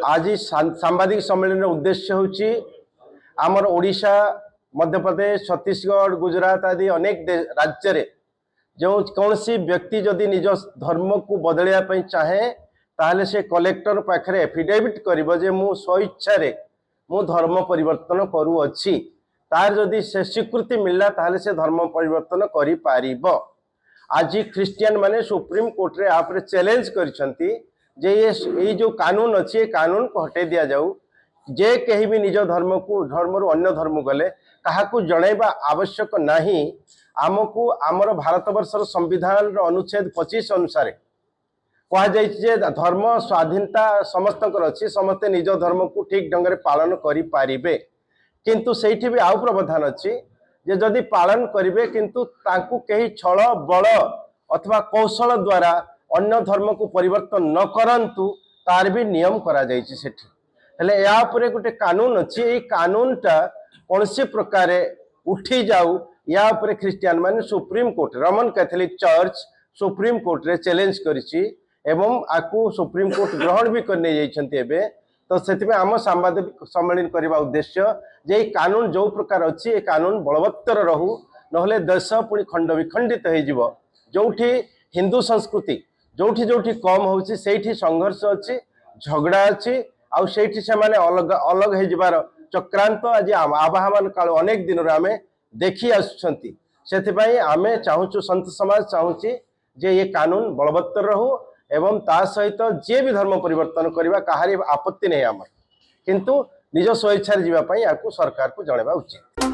आज सांबादिक सम्मेलन उद्देश्य होची आमर ओडिशा मध्य प्रदेश छत्तीसगढ़ गुजरात आदि अनेक राज्य रे जो कौन सी व्यक्ति जदि निज धर्म को बदलिया चाहे ताहले से कलेक्टर पाखरे एफिडेविट करिबो जे मु स्वेच्छा रे मु धर्म परिवर्तन करू अछि तार जदि से स्वीकृति मिलला ताहले से धर्म परिवर्तन करि पारिबो। आज ख्रिस्टियन माने सुप्रीम कोर्ट रे आप रे चैलेंज करिसंती जे ये जो कानून अच्छे कानून को हटे दिया जाऊ जे कहीं भी निज धर्म को धर्म अन्य धर्म गले काहाकू जणैबा आवश्यक नहीं। आमको आमर भारत वर्षर संविधान अनुच्छेद 25 अनुसार कह जाए धर्म स्वाधीनता समस्त अच्छी समस्ते निज धर्म को ठीक ढंग से पालन करें किंतु सेठी भी आउ प्रावधान अच्छी जे जदि पालन करेंगे किंतु तांकू कहीं छल बल अथवा कौशल द्वारा अन्य धर्म को परिवर्तन न करंतु तार भी नियम करा जाइछि सेठी हेले या उपरे गोटे कानून अच्छी ये कानून टा कौन सी प्रकार उठी जाऊ या उपरे ख्रिस्टियन माने supreme court Roman Catholic church supreme court रे चैलेंज करिछि एवं आकु सुप्रीम कोर्ट ग्रहण भी करने जाइछन्ति एबे तो सेति में आम सांबादिक सम्मेलन करबा उद्देश्य जे कानून जो प्रकार अच्छी ये कानून बलवत्तर रहू नहले देश पुणी खंड विखंडित हो जिवो जोठी हिंदू संस्कृति जोठी जोठी कम होची सेठी संघर्ष अच्छी झगड़ा अच्छी आउ सेठी से माने अलग अलग हो जिबार चक्रांत आज आवाहन काल अनेक दिन आम देखी आसुछंती सेथिपाई आमे चाहूचु संत समाज चाहूची जे ये कानून बलवत्तर रहू एवं ता सहित जे भी धर्म परिवर्तन करबा काहारी आपत्ति नहीं आमर किंतु निज स्वेच्छा जीवा पई आकु सरकार को जणेबा उचित।